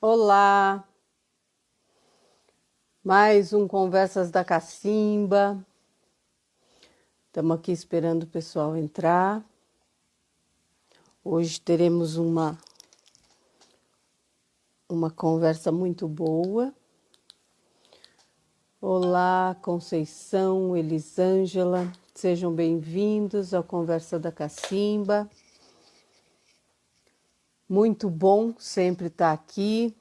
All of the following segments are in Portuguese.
Olá, mais um Conversas da Cacimba. Estamos aqui esperando o pessoal entrar. Hoje teremos uma conversa muito boa. Olá, Conceição, Elisângela, sejam bem-vindos ao Conversa da Cacimba. Muito bom sempre estar aqui.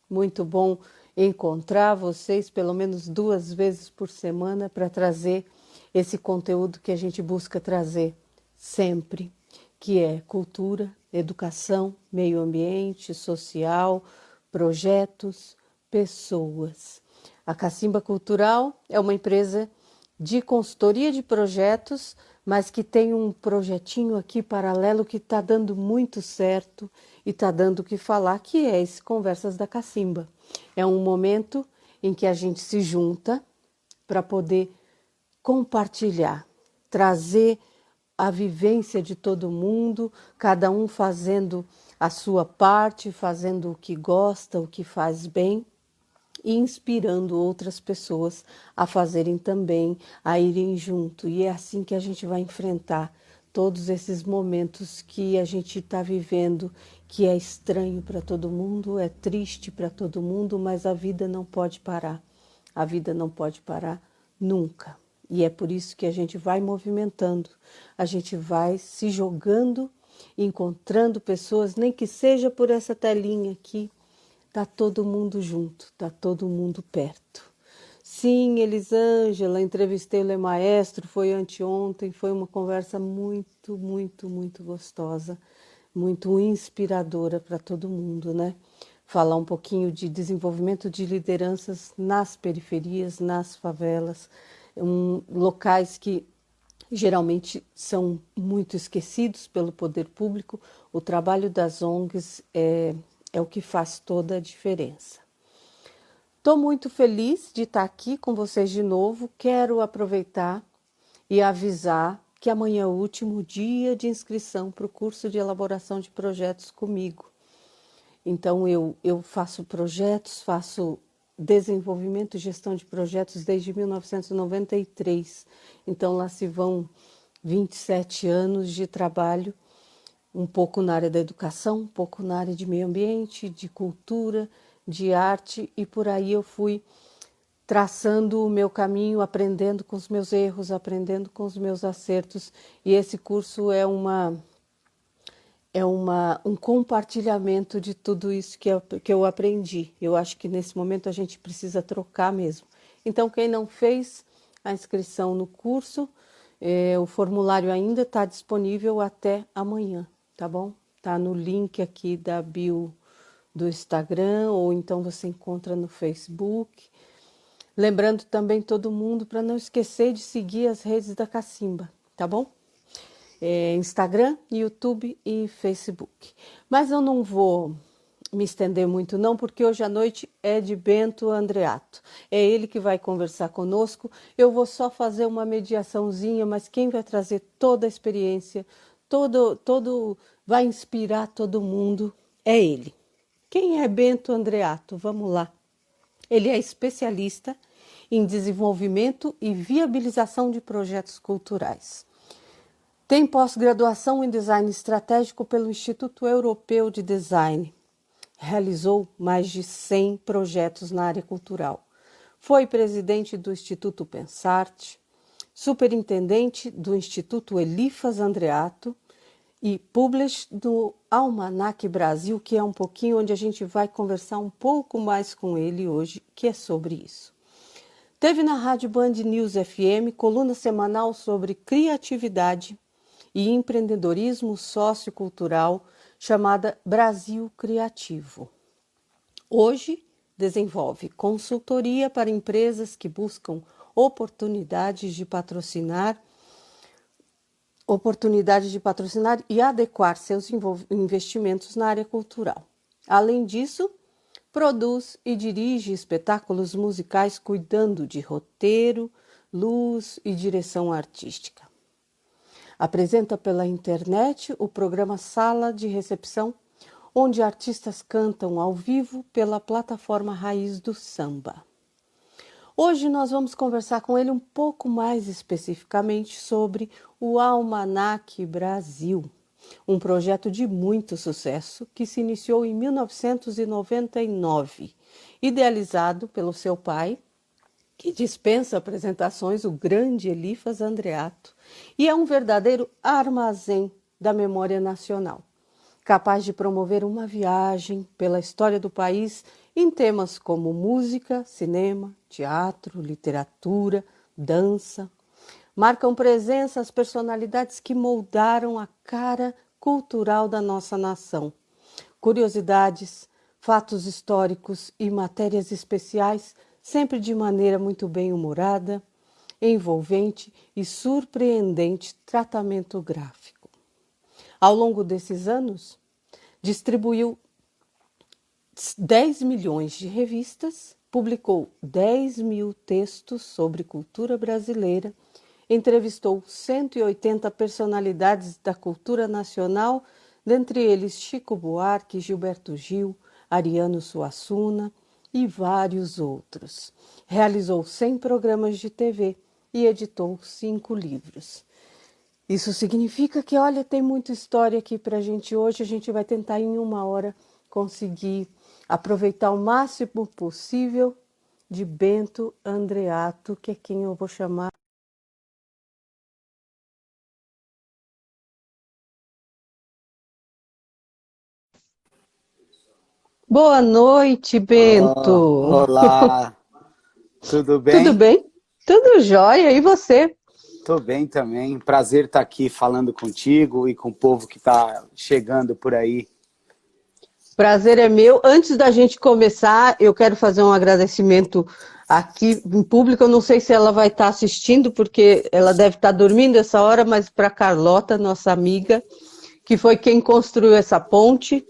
Muito bom encontrar vocês pelo menos 2 vezes por semana para trazer esse conteúdo que a gente busca trazer sempre, que é cultura, educação, meio ambiente, social, projetos, pessoas. A Cacimba Cultural é uma empresa de consultoria de projetos, mas que tem um projetinho aqui paralelo que está dando muito certo e está dando o que falar, que é esse Conversas da Cacimba. É um momento em que a gente se junta para poder compartilhar, trazer a vivência de todo mundo, cada um fazendo a sua parte, fazendo o que gosta, o que faz bem e inspirando outras pessoas a fazerem também, a irem junto. E é assim que a gente vai enfrentar todos esses momentos que a gente está vivendo, que é estranho para todo mundo, é triste para todo mundo, mas a vida não pode parar. A vida não pode parar nunca. E é por isso que a gente vai movimentando, a gente vai se jogando, encontrando pessoas, nem que seja por essa telinha aqui. Tá todo mundo junto, tá todo mundo perto. Sim, Elisângela, entrevistei o Lê Maestro, foi anteontem, foi uma conversa muito gostosa, muito inspiradora para todo mundo, né? Falar um pouquinho de desenvolvimento de lideranças nas periferias, nas favelas, locais que geralmente são muito esquecidos pelo poder público. O trabalho das ONGs é o que faz toda a diferença. Estou muito feliz de estar aqui com vocês de novo. Quero aproveitar e avisar que amanhã é o último dia de inscrição para o curso de elaboração de projetos comigo. Então, eu faço projetos, faço desenvolvimento e gestão de projetos desde 1993. Então, lá se vão 27 anos de trabalho, um pouco na área da educação, um pouco na área de meio ambiente, de cultura, de arte, e por aí eu fui traçando o meu caminho, aprendendo com os meus erros, aprendendo com os meus acertos. E esse curso um compartilhamento de tudo isso que eu aprendi. Eu acho que nesse momento a gente precisa trocar mesmo. Então, quem não fez a inscrição no curso, o formulário ainda está disponível até amanhã, tá bom? Tá no link aqui da bio do Instagram, ou então você encontra no Facebook. Lembrando também todo mundo para não esquecer de seguir as redes da Cacimba, tá bom? Instagram, YouTube e Facebook. Mas eu não vou me estender muito não, porque hoje à noite é de Bento Andreato. É ele que vai conversar conosco. Eu vou só fazer uma mediaçãozinha, mas quem vai trazer toda a experiência, vai inspirar todo mundo é ele. Quem é Bento Andreato? Vamos lá. Ele é especialista em desenvolvimento e viabilização de projetos culturais. Tem pós-graduação em Design Estratégico pelo Instituto Europeu de Design. Realizou mais de 100 projetos na área cultural. Foi presidente do Instituto Pensarte, superintendente do Instituto Elifas Andreato e publish do Almanac Brasil, que é um pouquinho onde a gente vai conversar um pouco mais com ele hoje, que é sobre isso. Teve na Rádio Band News FM coluna semanal sobre criatividade e empreendedorismo sociocultural, chamada Brasil Criativo. Hoje, desenvolve consultoria para empresas que buscam oportunidades de patrocinar e adequar seus investimentos na área cultural. Além disso, produz e dirige espetáculos musicais cuidando de roteiro, luz e direção artística. Apresenta pela internet o programa Sala de Recepção, onde artistas cantam ao vivo pela plataforma Raiz do Samba. Hoje nós vamos conversar com ele um pouco mais especificamente sobre o Almanac Brasil, um projeto de muito sucesso que se iniciou em 1999, idealizado pelo seu pai, que dispensa apresentações, o grande Elifas Andreato, e é um verdadeiro armazém da memória nacional, capaz de promover uma viagem pela história do país em temas como música, cinema, teatro, literatura, dança. Marcam presença as personalidades que moldaram a cara cultural da nossa nação. Curiosidades, fatos históricos e matérias especiais, sempre de maneira muito bem-humorada, envolvente e surpreendente tratamento gráfico. Ao longo desses anos, distribuiu 10 milhões de revistas, publicou 10 mil textos sobre cultura brasileira, entrevistou 180 personalidades da cultura nacional, dentre eles Chico Buarque, Gilberto Gil, Ariano Suassuna e vários outros. Realizou 100 programas de TV e editou 5 livros. Isso significa que, olha, tem muita história aqui para a gente hoje. A gente vai tentar em uma hora conseguir aproveitar o máximo possível de Bento Andreato, que é quem eu vou chamar. Boa noite, Bento. Olá, tudo Tudo bem? bem? Tudo jóia. E você? Tô bem também. Prazer estar aqui falando contigo e com o povo que está chegando por aí. Prazer é meu. Antes da gente começar, eu quero fazer um agradecimento aqui em público. Eu não sei se ela vai estar assistindo, porque ela deve estar dormindo essa hora, mas para Carlota, nossa amiga, que foi quem construiu essa ponte, que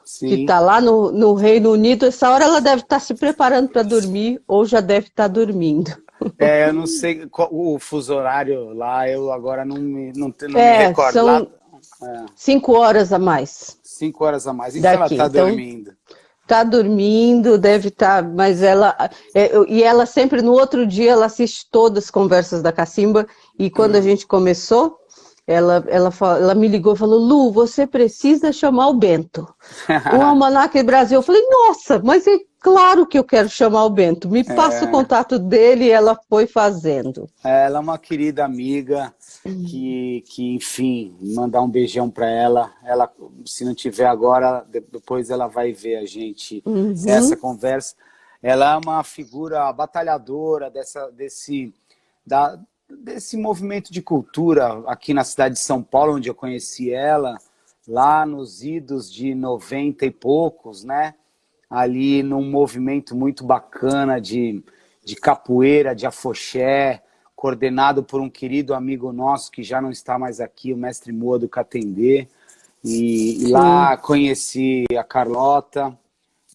Sim, está lá no Reino Unido. Essa hora ela deve estar se preparando para dormir ou já deve estar dormindo. eu não sei o fuso horário lá, eu agora não me recordo. Lá, São 5 horas a mais 5 horas a mais. Então ela daqui. está Então, dormindo. tá dormindo, deve estar, mas ela e ela sempre no outro dia ela assiste todas as conversas da Cacimba e quando a gente começou, ela me ligou e falou: Lu, você precisa chamar o Bento. O Almanac Brasil. Eu falei: nossa, mas é claro que eu quero chamar o Bento. Me passa o contato dele e ela foi fazendo. Ela é uma querida amiga enfim, mandar um beijão para ela. Ela, se não tiver agora, depois ela vai ver a gente essa Uhum, conversa. Ela é uma figura batalhadora desse movimento de cultura aqui na cidade de São Paulo, onde eu conheci ela, lá nos idos de 90 e poucos, né? Ali num movimento muito bacana de capoeira, de afoxé, coordenado por um querido amigo nosso que já não está mais aqui, o mestre Moa do Catendê. E sim. lá conheci a Carlota,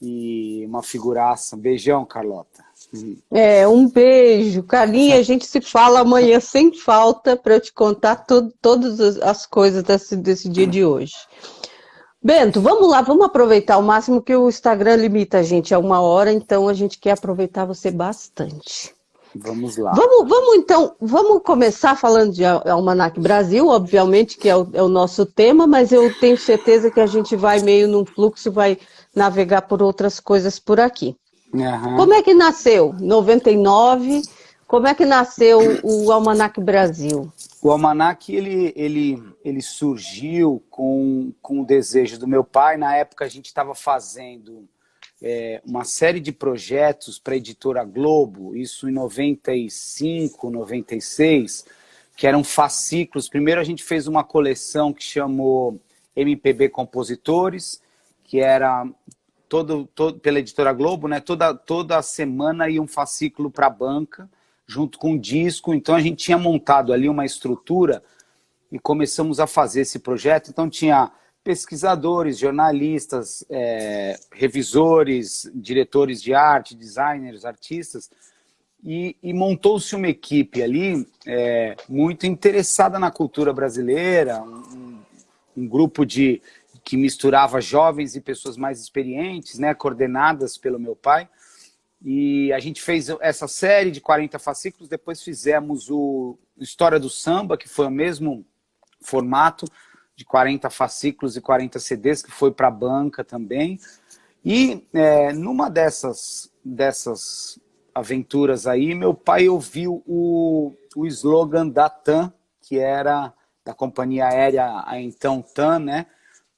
e uma figuraça. Beijão, Carlota. Um beijo, Carlinha. A gente se fala amanhã sem falta para eu te contar todas as coisas desse dia de hoje. Bento, vamos lá, vamos aproveitar ao máximo que o Instagram limita a gente a 1 hora, então a gente quer aproveitar você bastante. Vamos lá. Vamos então, vamos começar falando de Almanac Brasil, obviamente que é o nosso tema, mas eu tenho certeza que a gente vai meio num fluxo, vai navegar por outras coisas por aqui. Aham. Como é que nasceu? 99, como é que nasceu o Almanac Brasil? O Almanac, ele surgiu com o desejo do meu pai. Na época, a gente estava fazendo uma série de projetos para a editora Globo, isso em 95, 96, que eram fascículos. Primeiro, a gente fez uma coleção que chamou MPB Compositores, que era pela editora Globo, né? Toda semana ia um fascículo para a banca, junto com um disco. Então a gente tinha montado ali uma estrutura e começamos a fazer esse projeto. Então tinha pesquisadores, jornalistas, revisores, diretores de arte, designers, artistas, e montou-se uma equipe ali muito interessada na cultura brasileira, um grupo que misturava jovens e pessoas mais experientes, né, coordenadas pelo meu pai. E a gente fez essa série de 40 fascículos, depois fizemos o História do Samba, que foi o mesmo formato, de 40 fascículos e 40 CDs, que foi para a banca também. E numa dessas aventuras aí, meu pai ouviu o slogan da TAM, que era da companhia aérea, a então TAM, né?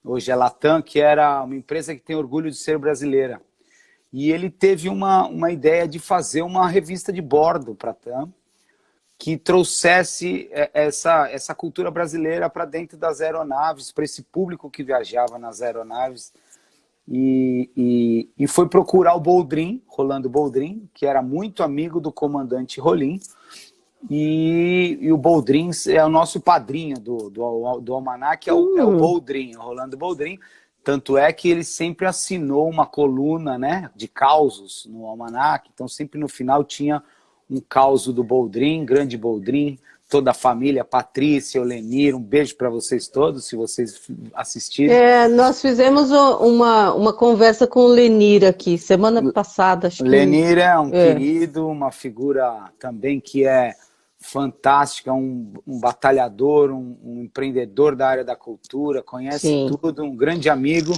Hoje é Latam, que era uma empresa que tem orgulho de ser brasileira. E ele teve uma ideia de fazer uma revista de bordo para a TAM, que trouxesse essa cultura brasileira para dentro das aeronaves, para esse público que viajava nas aeronaves. E foi procurar o Boldrin, Rolando Boldrin, que era muito amigo do comandante Rolim. E o Boldrin é o nosso padrinho do Almanac, é o Boldrin, o Rolando Boldrin. Tanto é que ele sempre assinou uma coluna, né, de causos no Almanac. Então sempre no final tinha um causo do Boldrin, grande Boldrin, toda a família, Patrícia, Lenir, um beijo para vocês todos, se vocês assistirem. Nós fizemos uma conversa com o Lenir aqui, semana passada, acho que... Lenir é um querido, uma figura também que é fantástica, um batalhador, um empreendedor da área da cultura, conhece Sim. tudo, um grande amigo.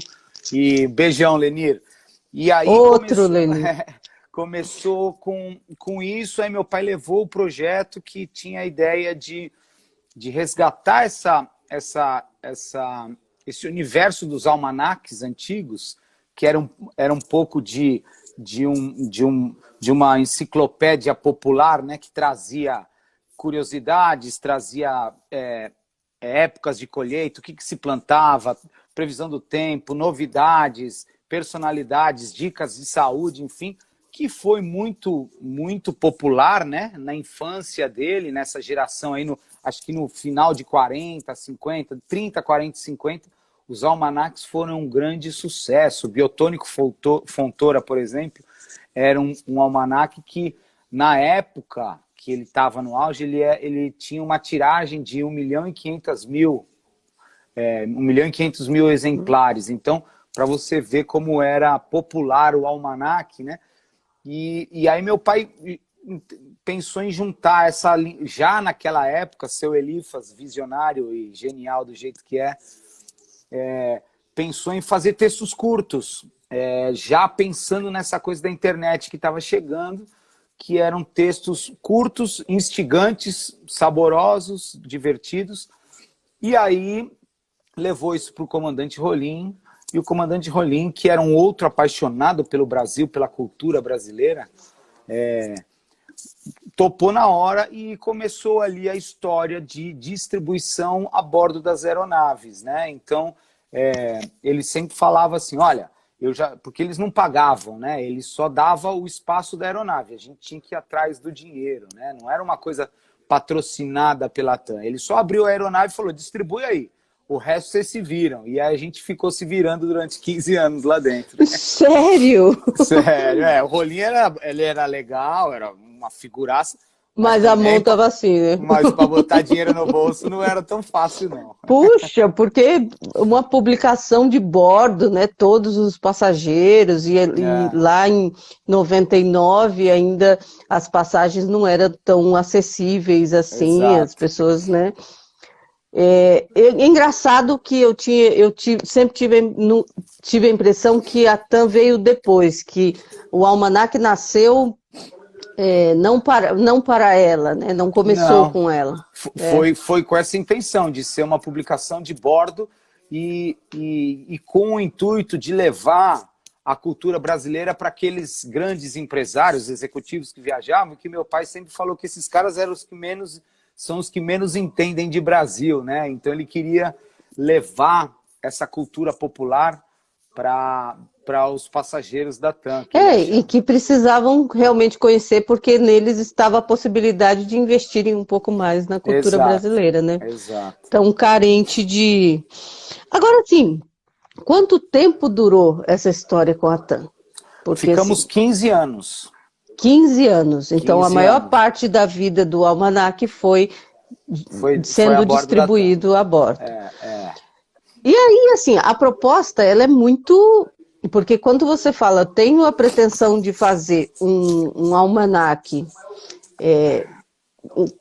E beijão, Lenir. E aí Lenir. Começou com isso, aí meu pai levou o projeto que tinha a ideia de resgatar esse universo dos almanaques antigos, que era um pouco de uma enciclopédia popular, né, que trazia curiosidades, trazia épocas de colheita, o que se plantava, previsão do tempo, novidades, personalidades, dicas de saúde, enfim, que foi muito, muito popular, né, na infância dele, nessa geração aí, acho que no final de 40, 50, 30, 40, 50, os almanacs foram um grande sucesso. O Biotônico Fontoura, por exemplo, era um almanac que, na época que ele estava no auge, ele tinha uma tiragem de 1.500.000 exemplares. Então, para você ver como era popular o almanac, né? E aí meu pai pensou em juntar já naquela época, seu Elifas, visionário e genial do jeito que pensou em fazer textos curtos, já pensando nessa coisa da internet que estava chegando, que eram textos curtos, instigantes, saborosos, divertidos. E aí levou isso para o comandante Rolim, e o comandante Rolim, que era um outro apaixonado pelo Brasil, pela cultura brasileira, topou na hora e começou ali a história de distribuição a bordo das aeronaves, né? Então, ele sempre falava assim, olha, porque eles não pagavam, né? Ele só dava o espaço da aeronave, a gente tinha que ir atrás do dinheiro, né? Não era uma coisa patrocinada pela TAM. Ele só abriu a aeronave e falou, distribui aí. O resto vocês se viram. E aí a gente ficou se virando durante 15 anos lá dentro. Né? Sério? Sério, o Rolim ele era legal, era uma figuraça. Mas a mão estava assim, né? Mas para botar dinheiro no bolso não era tão fácil, não. Puxa, porque uma publicação de bordo, né? Todos os passageiros, e lá em 99 ainda as passagens não eram tão acessíveis assim, Exato. As pessoas, né? É engraçado que sempre tive a impressão que a TAM veio depois, que o Almanac nasceu não para ela, né? Não começou com ela. Foi com essa intenção de ser uma publicação de bordo e com o intuito de levar a cultura brasileira para aqueles grandes empresários, executivos que viajavam, que meu pai sempre falou que esses caras eram são os que menos entendem de Brasil, né? Então ele queria levar essa cultura popular para os passageiros da TAM. E que precisavam realmente conhecer, porque neles estava a possibilidade de investirem um pouco mais na cultura brasileira, né? Exato. Tão carente de... Agora, sim, quanto tempo durou essa história com a TAM? Porque, ficamos 15 anos. 15 anos. Então, 15 a maior anos. parte da vida do Almanac foi sendo distribuído a bordo. E aí, assim, a proposta, ela é muito... Porque quando você fala, tenho a pretensão de fazer um almanaque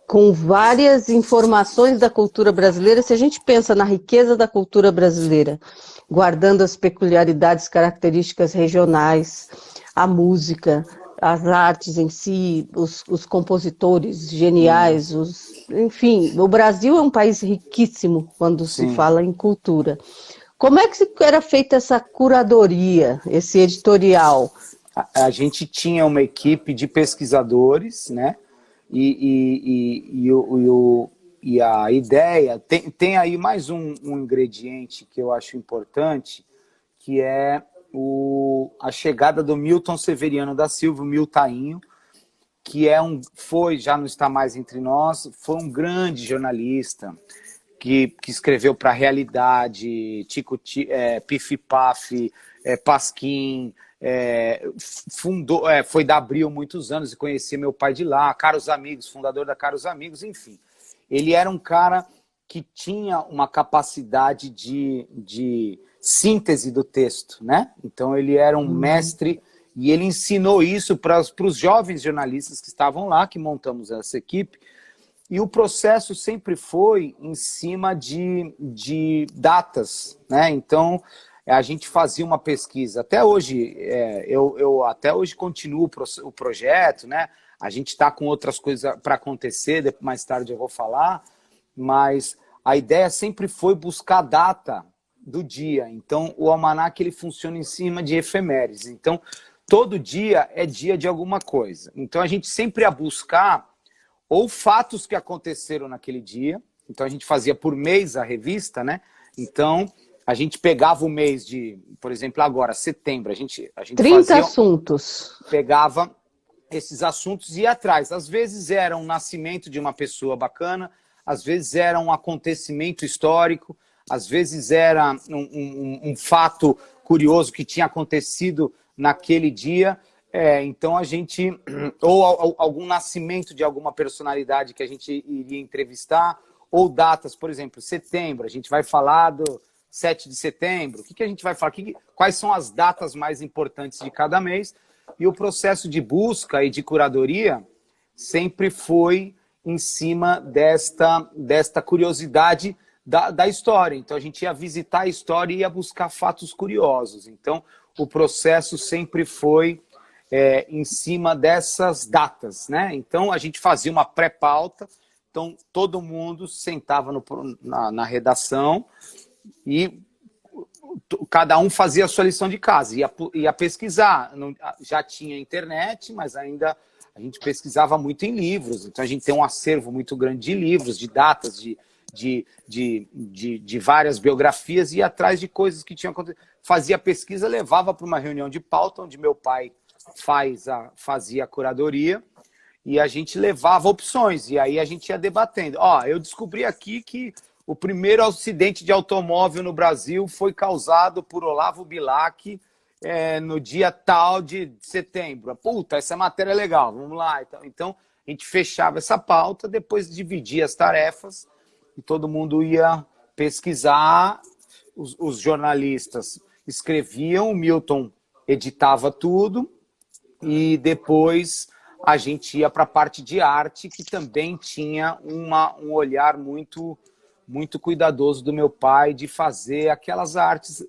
com várias informações da cultura brasileira, se a gente pensa na riqueza da cultura brasileira, guardando as peculiaridades, características regionais, a música, as artes em si, os compositores geniais, enfim, o Brasil é um país riquíssimo quando se Sim. fala em cultura. Como é que era feita essa curadoria, esse editorial? A gente tinha uma equipe de pesquisadores, né? E a ideia tem aí mais um ingrediente que eu acho importante, que é a chegada do Milton Severiano da Silva, o Miltainho, que já não está mais entre nós, foi um grande jornalista que escreveu para a Realidade, Pif Paf, Pasquim, foi da Abril muitos anos e conhecia meu pai de lá, Caros Amigos, fundador da Caros Amigos, enfim. Ele era um cara que tinha uma capacidade de síntese do texto, né? Então ele era um mestre e ele ensinou isso para os jovens jornalistas que estavam lá, que montamos essa equipe. E o processo sempre foi em cima de datas, né? Então a gente fazia uma pesquisa. Até hoje, eu até hoje continuo o projeto, né? A gente está com outras coisas para acontecer, mais tarde eu vou falar, mas a ideia sempre foi buscar a data do dia. Então o almanaque ele funciona em cima de efemérides. Então todo dia é dia de alguma coisa. Então a gente sempre ia buscar ou fatos que aconteceram naquele dia. Então a gente fazia por mês a revista, né? Então a gente pegava o mês de, por exemplo, agora, setembro, a gente 30 assuntos. Pegava esses assuntos e ia atrás. Às vezes era um nascimento de uma pessoa bacana, às vezes era um acontecimento histórico, às vezes era um fato curioso que tinha acontecido naquele dia. Então a gente, ou algum nascimento de alguma personalidade que a gente iria entrevistar, ou datas, por exemplo, setembro, a gente vai falar do 7 de setembro, o que a gente vai falar, quais são as datas mais importantes de cada mês, e o processo de busca e de curadoria sempre foi em cima desta curiosidade da história. Então a gente ia visitar a história e ia buscar fatos curiosos. Então o processo sempre foi em cima dessas datas, né? Então a gente fazia uma pré-pauta, então todo mundo sentava na redação e cada um fazia a sua lição de casa, ia pesquisar. Já tinha internet, mas ainda a gente pesquisava muito em livros, então a gente tem um acervo muito grande de livros, de datas, de várias biografias, e ia atrás de coisas que tinham acontecido. Fazia pesquisa, levava para uma reunião de pauta, onde meu pai fazia a curadoria, e a gente levava opções, e aí a gente ia debatendo. Eu descobri aqui que o primeiro acidente de automóvel no Brasil foi causado por Olavo Bilac no dia tal de setembro. Puta, essa matéria é legal, vamos lá. Então, a gente fechava essa pauta, depois dividia as tarefas e todo mundo ia pesquisar. Os jornalistas escreviam, o Milton editava tudo e depois a gente ia para a parte de arte, que também tinha um olhar muito cuidadoso do meu pai de fazer aquelas artes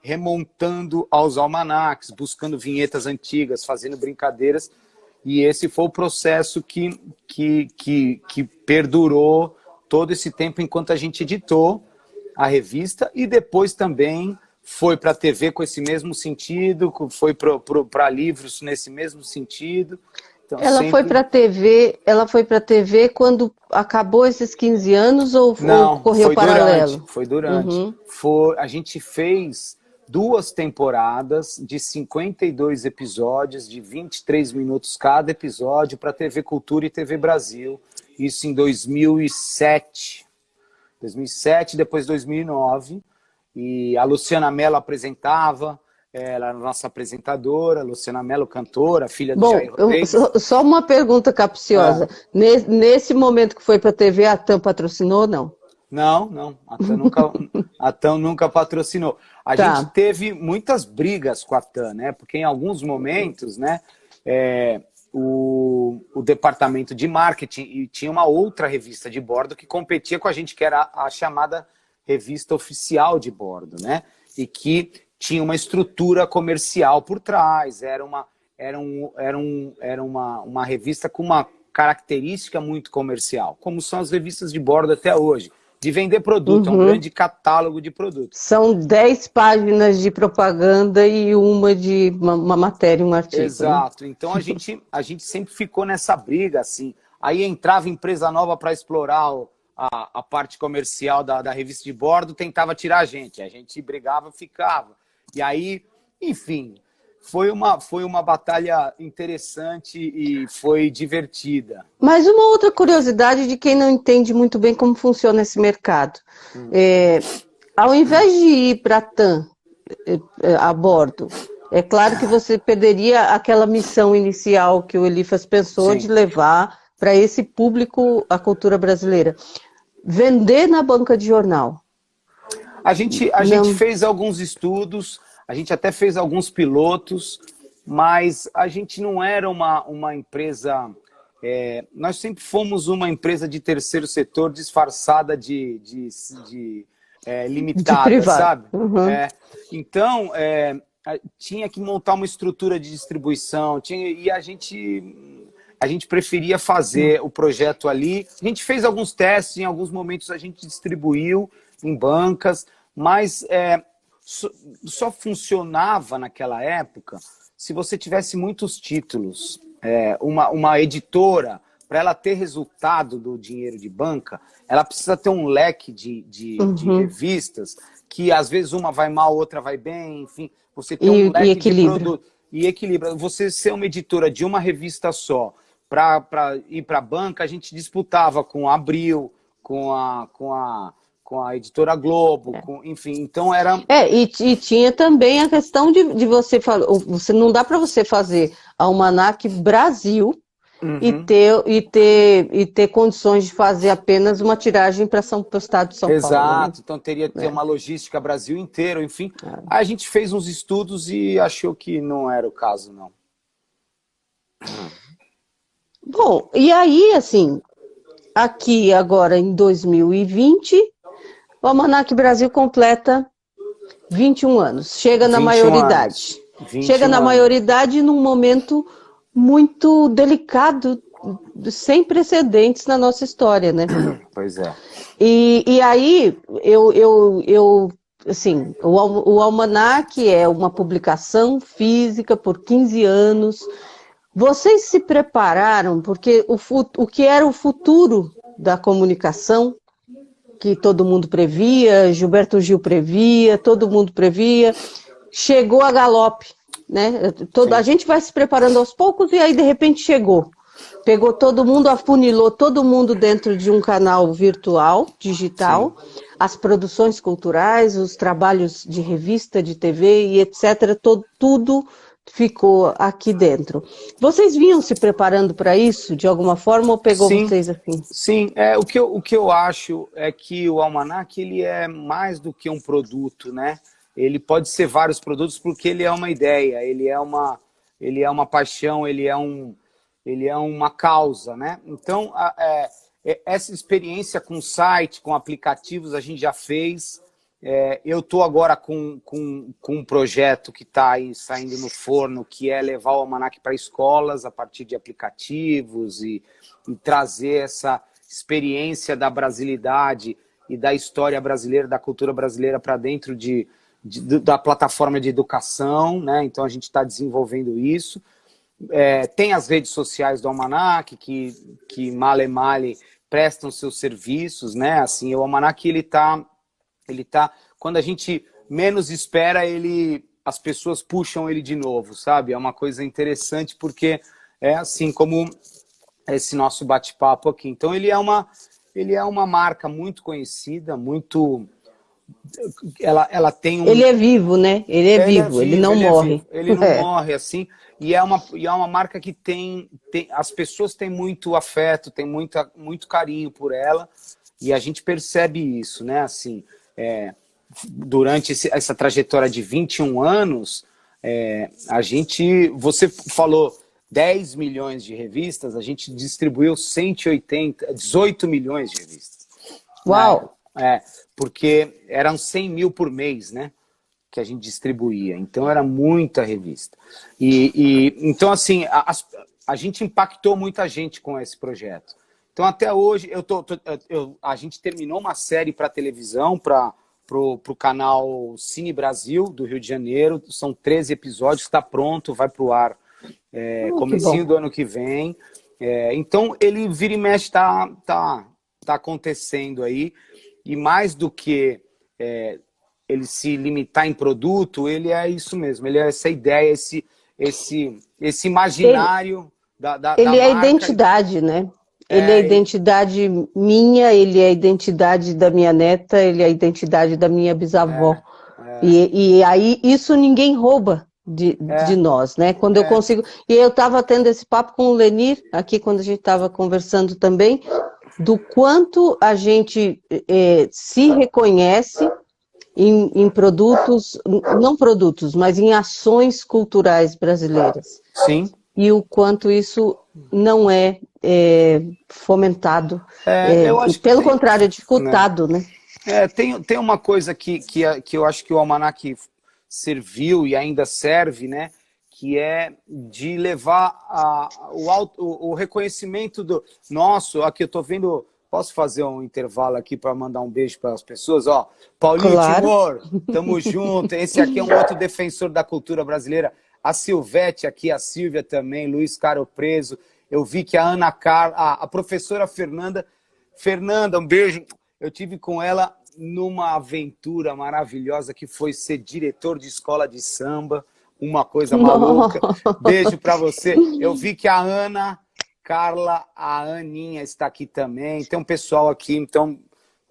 remontando aos almanaques, buscando vinhetas antigas, fazendo brincadeiras. E esse foi o processo que perdurou todo esse tempo enquanto a gente editou a revista, e depois também foi para a TV com esse mesmo sentido, foi para livros nesse mesmo sentido. Então, ela foi para a TV quando acabou esses 15 anos ou correu paralelo? Foi durante. Uhum. A gente fez 2 temporadas de 52 episódios, de 23 minutos cada episódio, para TV Cultura e TV Brasil. Isso em 2007. 2007, depois 2009. E a Luciana Mello apresentava. Ela era a nossa apresentadora, Luciana Mello, cantora, filha do Jair Rodrigues. Só uma pergunta capciosa. Nesse momento que foi para a TV, a TAM patrocinou ou não? Não, não, a TAM nunca patrocinou. A gente Tá. teve muitas brigas com a TAM, né? Porque em alguns momentos, né, o departamento de marketing e tinha uma outra revista de bordo que competia com a gente, que era a chamada revista oficial de bordo, né? E que tinha uma estrutura comercial por trás, uma revista com uma característica muito comercial, como são as revistas de bordo até hoje, de vender produto, é um Uhum. grande catálogo de produtos. São 10 páginas de propaganda e uma de uma matéria, um artigo, né? Exato. Então a gente sempre ficou nessa briga, assim. Aí entrava empresa nova para explorar a parte comercial da revista de bordo, tentava tirar a gente brigava, ficava. E aí, enfim, foi uma batalha interessante e foi divertida. Mas uma outra curiosidade de quem não entende muito bem como funciona esse mercado. É, ao invés de ir para a TAM a bordo, é claro que você perderia aquela missão inicial que o Elifas pensou de Sim. levar para esse público a cultura brasileira. Vender na banca de jornal. A gente Não. fez alguns estudos, a gente até fez alguns pilotos, mas a gente não era uma empresa. Nós sempre fomos uma empresa de terceiro setor disfarçada de De limitada, privado. sabe? Uhum. Então, tinha que montar uma estrutura de distribuição, e a gente preferia fazer o projeto ali. A gente fez alguns testes, em alguns momentos a gente distribuiu em bancas, mas só funcionava naquela época se você tivesse muitos títulos. Uma editora, para ela ter resultado do dinheiro de banca, ela precisa ter um leque de Uhum. revistas, que às vezes uma vai mal, outra vai bem, enfim, você ter um E leque de equilíbrio. produto e equilibra. Você ser uma editora de uma revista só, para ir para a banca, a gente disputava com a Abril, com a editora Globo, enfim, então era. E tinha também a questão de você não dá para você fazer Almanac Brasil Uhum. e ter condições de fazer apenas uma tiragem para o estado de São Paulo, né? Exato, então teria que ter É. uma logística Brasil inteiro, enfim. Aí a gente fez uns estudos e achou que não era o caso, não. Bom, e aí, assim, aqui agora em 2020, o Almanac Brasil completa 21 anos. Chega na 21 anos. maioridade. Chega 21 na anos. maioridade num momento muito delicado, sem precedentes na nossa história, né? Pois é. E aí, assim, o Almanac é uma publicação física por 15 anos. Vocês se prepararam, porque o que era o futuro da comunicação, que todo mundo previa, Gilberto Gil previa, todo mundo previa, chegou a galope, né? A Sim. gente vai se preparando aos poucos e aí de repente chegou. Pegou todo mundo, afunilou todo mundo dentro de um canal virtual, digital, Sim. as produções culturais, os trabalhos de revista, de TV e etc., tudo ficou aqui dentro. Vocês vinham se preparando para isso de alguma forma ou pegou Sim. vocês assim? Sim, o que eu acho é que o Almanac ele é mais do que um produto, né? Ele pode ser vários produtos porque ele é uma ideia, ele é uma paixão, ele é uma causa, né? Então, essa experiência com site, com aplicativos, a gente já fez. Eu estou agora com um projeto que está aí saindo no forno, que é levar o Almanac para escolas a partir de aplicativos e trazer essa experiência da brasilidade e da história brasileira, da cultura brasileira para dentro da plataforma de educação, né? Então a gente está desenvolvendo isso. Tem as redes sociais do Almanac que male male prestam seus serviços, né? Assim, o Almanac ele tá, quando a gente menos espera, as pessoas puxam ele de novo, sabe? É uma coisa interessante porque é assim como esse nosso bate-papo aqui. Então ele é uma marca muito conhecida, muito, ela tem Ele é vivo, né? Ele é ele é vivo, ele vivo, não ele é morre. vivo, ele não É. morre assim, e é uma marca que as pessoas têm muito afeto, têm muito carinho por ela, E a gente percebe isso, né? Assim, durante essa trajetória de 21 anos, você falou 10 milhões de revistas, a gente distribuiu 18 milhões de revistas. Uau! Né? Porque eram 100 mil por mês, né? Que a gente distribuía. Então, era muita revista. Então, assim, a gente impactou muita gente com esse projeto. Então, até hoje, a gente terminou uma série para televisão, para o canal Cine Brasil, do Rio de Janeiro. São 13 episódios, está pronto, vai para o ar comecinho do ano que vem. Então, ele vira e mexe, tá acontecendo aí. E mais do que ele se limitar em produto, ele é isso mesmo. Ele é essa ideia, esse imaginário da Ele é a marca. identidade, né? Ele é a identidade minha, ele é a identidade da minha neta, ele é a identidade da minha bisavó. E aí isso ninguém rouba de nós, né? Quando eu consigo... E eu estava tendo esse papo com o Lenir, aqui quando a gente estava conversando também, do quanto a gente se reconhece em produtos, não produtos, mas em ações culturais brasileiras. Sim. E o quanto isso não é fomentado. Eu acho que pelo contrário, é dificultado, né? Tem uma coisa que eu acho que o Almanac serviu e ainda serve, né? Que é de levar o reconhecimento do nosso. Aqui eu estou vendo. Posso fazer um intervalo aqui para mandar um beijo para as pessoas? Ó, Paulinho Timor, tamo junto. Esse aqui é um outro defensor da cultura brasileira. A Silvete aqui, a Silvia também, Luiz Caro Preso. Eu vi que a Ana Carla, a professora Fernanda, um beijo. Eu tive com ela numa aventura maravilhosa que foi ser diretor de escola de samba, uma coisa maluca. Beijo para você. Eu vi que a Ana Carla, a Aninha está aqui também. Tem um pessoal aqui, então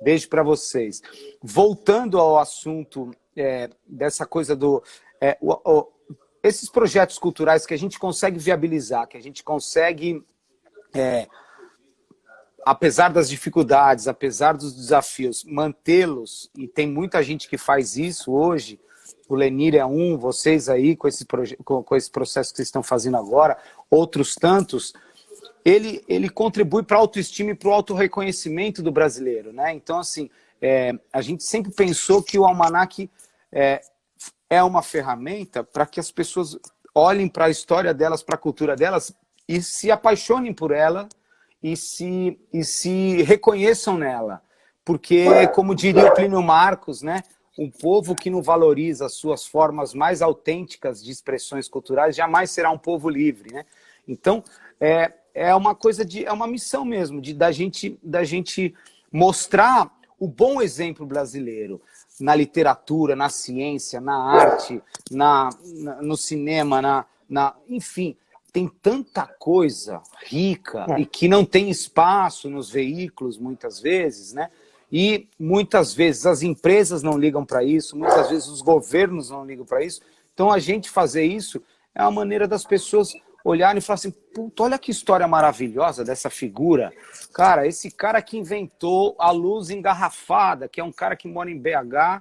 beijo para vocês. Voltando ao assunto dessa coisa do... esses projetos culturais que a gente consegue viabilizar, que a gente consegue... apesar das dificuldades, apesar dos desafios, mantê-los, e tem muita gente que faz isso hoje, o Lenir é vocês aí com esse processo que vocês estão fazendo agora, outros tantos, ele contribui para a autoestima e para o autorreconhecimento do brasileiro, né? Então, assim, a gente sempre pensou que o Almanac é uma ferramenta para que as pessoas olhem para a história delas, para a cultura delas e se apaixonem por ela, e se reconheçam nela. Porque, como diria o Plínio Marcos, né, um povo que não valoriza as suas formas mais autênticas de expressões culturais jamais será um povo livre, né? Então, é uma coisa é uma missão mesmo, da gente mostrar o bom exemplo brasileiro na literatura, na ciência, na arte, no cinema, enfim... Tem tanta coisa rica e que não tem espaço nos veículos, muitas vezes, né? E muitas vezes as empresas não ligam para isso, muitas vezes os governos não ligam para isso. Então, a gente fazer isso é uma maneira das pessoas olharem e falar assim, puta, olha que história maravilhosa dessa figura. Cara, esse cara que inventou a luz engarrafada, que é um cara que mora em BH,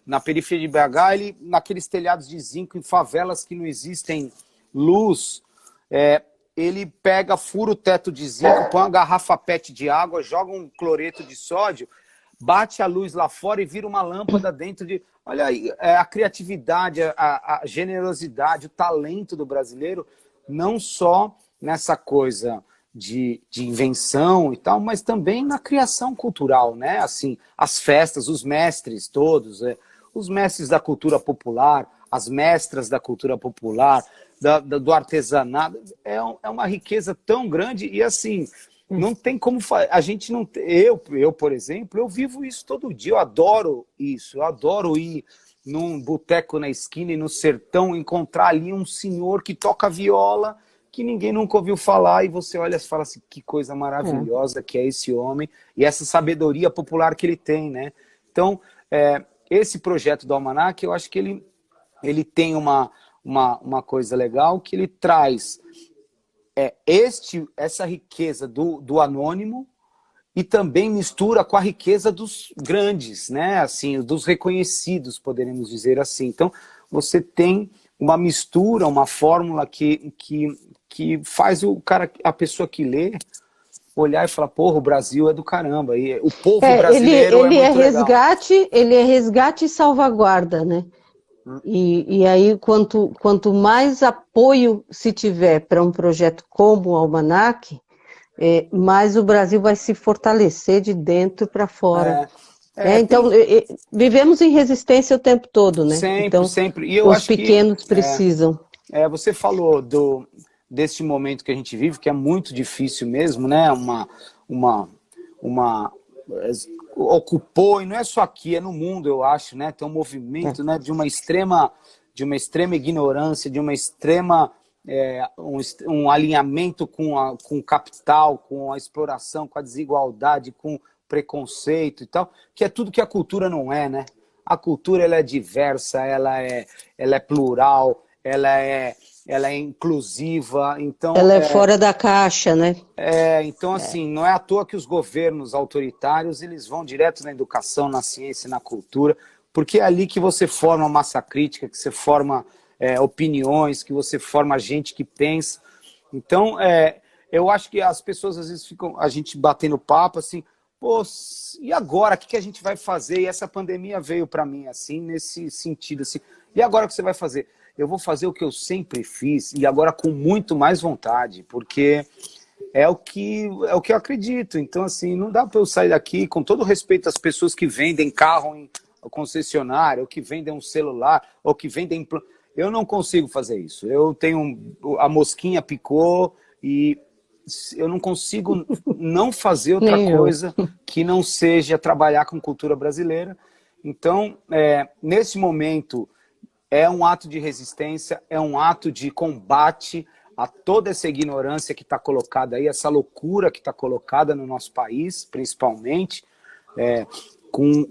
na periferia de BH, ele naqueles telhados de zinco em favelas que não existem luz, ele pega, fura o teto de zinco, põe uma garrafa PET de água, joga um cloreto de sódio, bate a luz lá fora e vira uma lâmpada dentro de... Olha aí, a criatividade, a generosidade, o talento do brasileiro, não só nessa coisa de invenção e tal, mas também na criação cultural, né? Assim, as festas, os mestres todos, os mestres da cultura popular, as mestras da cultura popular, do artesanato, é uma riqueza tão grande e assim, não tem como a gente não eu, por exemplo, eu vivo isso todo dia, eu adoro isso, eu adoro ir num boteco na esquina e no sertão, encontrar ali um senhor que toca viola, que ninguém nunca ouviu falar, e você olha e fala assim, que coisa maravilhosa que é esse homem, e essa sabedoria popular que ele tem, né? Então, esse projeto do Almanac, eu acho que ele tem uma coisa legal, que ele traz essa riqueza do anônimo e também mistura com a riqueza dos grandes, né? Assim, dos reconhecidos, poderíamos dizer assim. Então, você tem uma mistura, uma fórmula que faz o cara, a pessoa que lê, olhar e falar, porra, o Brasil é do caramba, e o povo brasileiro é muito legal. Ele é resgate e salvaguarda, né? E aí, quanto mais apoio se tiver para um projeto como o Almanac, mais o Brasil vai se fortalecer de dentro para fora. Então, vivemos em resistência o tempo todo, né? Sempre, Então, sempre. E eu os acho que pequenos precisam. você falou deste momento que a gente vive, que é muito difícil mesmo, né? Uma ocupou, e não é só aqui, é no mundo, eu acho, né? Tem um movimento, né, de uma extrema ignorância, de uma extrema um alinhamento com o capital, com a exploração, com a desigualdade, com o preconceito e tal, que é tudo que a cultura não é, né? A cultura, ela é diversa, ela é plural, ela é inclusiva, então... Ela é fora da caixa, né? Então, assim, não é à toa que os governos autoritários, eles vão direto na educação, na ciência e na cultura, porque é ali que você forma massa crítica, que você forma opiniões, que você forma gente que pensa. Então, eu acho que as pessoas, às vezes, ficam, a gente batendo papo, assim, pô, e agora? O que a gente vai fazer? E essa pandemia veio para mim, assim, nesse sentido, assim, e agora o que você vai fazer? Eu vou fazer o que eu sempre fiz, e agora com muito mais vontade, porque é o que eu acredito. Então, assim, não dá para eu sair daqui, com todo respeito às pessoas que vendem carro em concessionária, ou que vendem um celular, ou que vendem... Eu não consigo fazer isso. Eu tenho... A mosquinha picou e eu não consigo não fazer outra coisa que não seja trabalhar com cultura brasileira. Então, nesse momento, é um ato de resistência, é um ato de combate a toda essa ignorância que está colocada aí, essa loucura que está colocada no nosso país, principalmente, com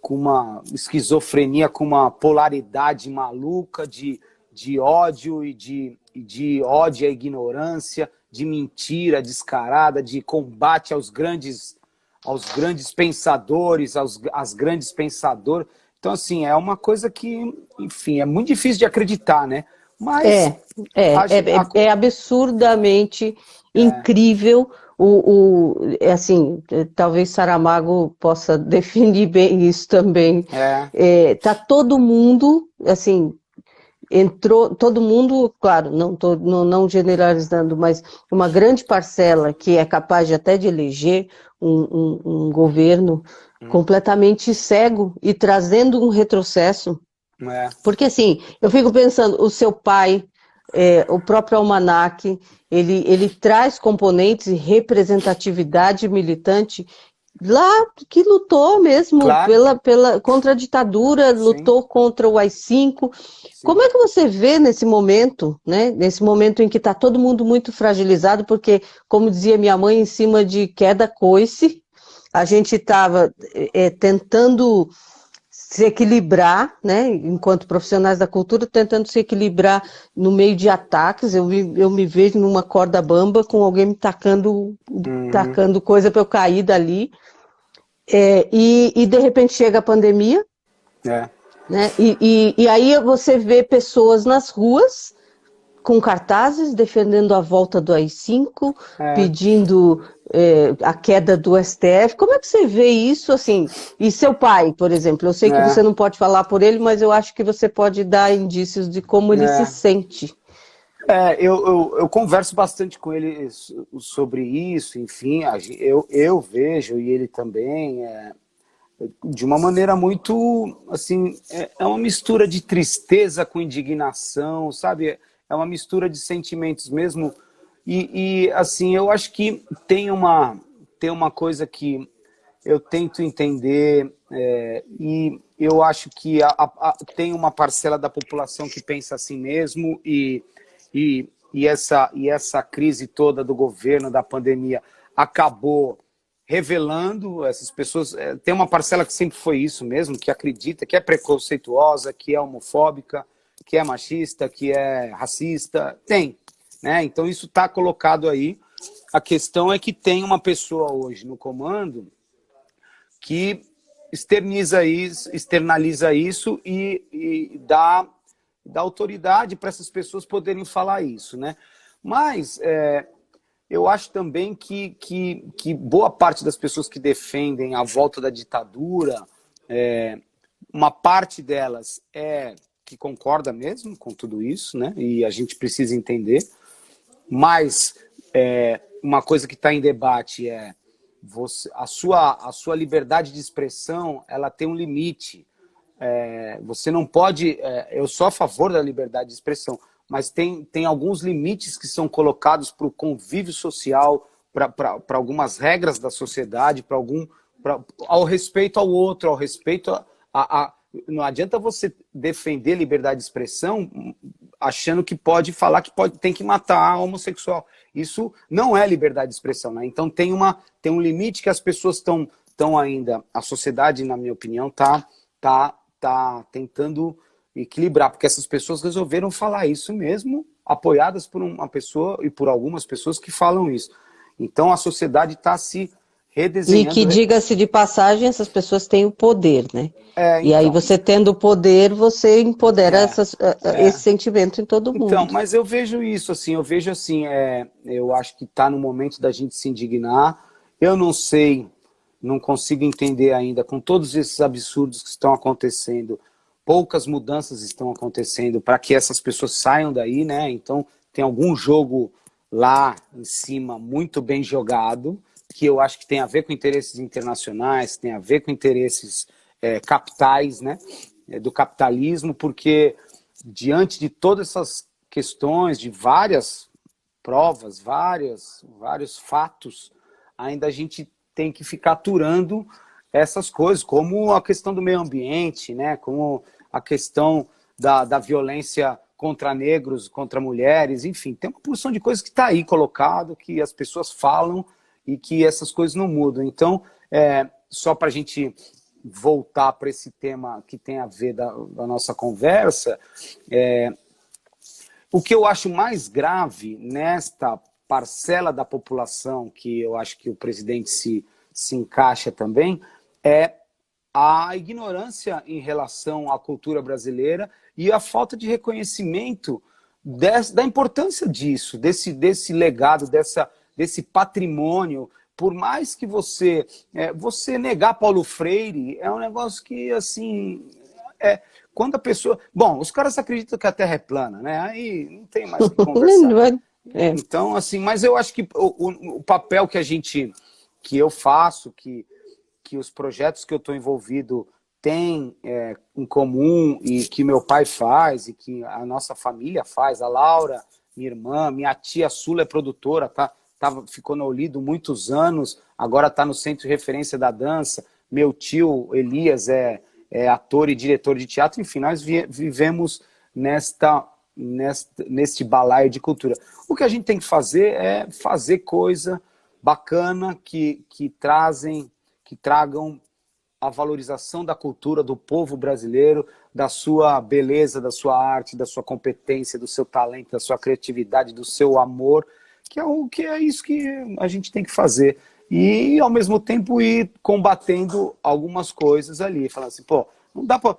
uma esquizofrenia, com uma polaridade maluca de ódio e de ódio à ignorância, de mentira descarada, de combate aos grandes pensadores, às grandes pensadoras. Então, assim, é uma coisa que, enfim, é muito difícil de acreditar, né? Mas é absurdamente incrível. Assim, talvez Saramago possa definir bem isso também. Tá todo mundo, assim, entrou, todo mundo, claro, não generalizando, mas uma grande parcela que é capaz de até de eleger um governo completamente cego e trazendo um retrocesso. Porque assim, eu fico pensando, o seu pai, o próprio Almanac, ele traz componentes e representatividade militante lá que lutou mesmo contra a ditadura, lutou contra o AI-5. Como é que você vê nesse momento, né? Nesse momento em que está todo mundo muito fragilizado, porque, como dizia minha mãe, em cima de queda coice, a gente estava tentando se equilibrar, né, enquanto profissionais da cultura, tentando se equilibrar no meio de ataques. Eu me vejo numa corda bamba com alguém me tacando coisa para eu cair dali. E de repente chega a pandemia, né, e aí você vê pessoas nas ruas com cartazes defendendo a volta do AI-5, pedindo a queda do STF. Como é que você vê isso, assim? E seu pai, por exemplo, eu sei que você não pode falar por ele, mas eu acho que você pode dar indícios de como ele se sente. Eu converso bastante com ele sobre isso, enfim, eu vejo, e ele também, de uma maneira muito, assim, é uma mistura de tristeza com indignação, sabe? É uma mistura de sentimentos mesmo. E assim, eu acho que tem uma coisa que eu tento entender, e eu acho que tem uma parcela da população que pensa assim mesmo, e essa crise toda do governo, da pandemia, acabou revelando essas pessoas. Tem uma parcela que sempre foi isso mesmo, que acredita, que é preconceituosa, que é homofóbica, que é machista, que é racista, tem, né? Então isso está colocado aí. a questão é que tem uma pessoa hoje no comando que externaliza isso e dá autoridade para essas pessoas poderem falar isso, né? Mas eu acho também que boa parte das pessoas que defendem a volta da ditadura, uma parte delas que concorda mesmo com tudo isso, né? E a gente precisa entender. Mas uma coisa que está em debate a sua liberdade de expressão, ela tem um limite. Você não pode... eu sou a favor da liberdade de expressão, mas tem alguns limites que são colocados para o convívio social, para algumas regras da sociedade, ao respeito ao outro, ao respeito não adianta você defender liberdade de expressão achando que pode falar que tem que matar homossexual. Isso não é liberdade de expressão, né? Então tem um limite que as pessoas estão ainda... A sociedade, na minha opinião, tá tentando equilibrar, porque essas pessoas resolveram falar isso mesmo, apoiadas por uma pessoa e por algumas pessoas que falam isso. Então a sociedade está se redesenhando. E que, diga-se de passagem, essas pessoas têm o poder, né? E aí você tendo o poder, você empodera esse sentimento em todo mundo. Então, mas eu vejo isso, assim, eu acho que está no momento da gente se indignar. Eu não sei, não consigo entender ainda, com todos esses absurdos que estão acontecendo, poucas mudanças estão acontecendo para que essas pessoas saiam daí, né? Então, tem algum jogo lá em cima muito bem jogado, que eu acho que tem a ver com interesses internacionais, tem a ver com interesses capitais, né? Do capitalismo, porque diante de todas essas questões, de várias provas, vários fatos, ainda a gente tem que ficar aturando essas coisas, como a questão do meio ambiente, né? Como a questão da violência contra negros, contra mulheres, enfim, tem uma porção de coisas que está aí colocado, que as pessoas falam e que essas coisas não mudam. Então, só para a gente voltar para esse tema que tem a ver da nossa conversa, o que eu acho mais grave nesta parcela da população, que eu acho que o presidente se encaixa também, é a ignorância em relação à cultura brasileira e a falta de reconhecimento da importância disso, desse legado, desse patrimônio. Por mais que você negar Paulo Freire, é um negócio que, assim, quando a pessoa... Bom, os caras acreditam que a Terra é plana, né? Aí não tem mais o que conversar. Então, assim, mas eu acho que o papel que eu faço, que os projetos que eu estou envolvido têm em comum e que meu pai faz e que a nossa família faz, a Laura, minha irmã, minha tia Sula é produtora, ficou no Olido muitos anos, agora está no Centro de Referência da Dança, meu tio Elias é ator e diretor de teatro, enfim, nós vivemos neste balaio de cultura. O que a gente tem que fazer é fazer coisa bacana que tragam a valorização da cultura do povo brasileiro, da sua beleza, da sua arte, da sua competência, do seu talento, da sua criatividade, do seu amor, que é isso que a gente tem que fazer. E, ao mesmo tempo, ir combatendo algumas coisas ali. Falando assim, pô, não dá pra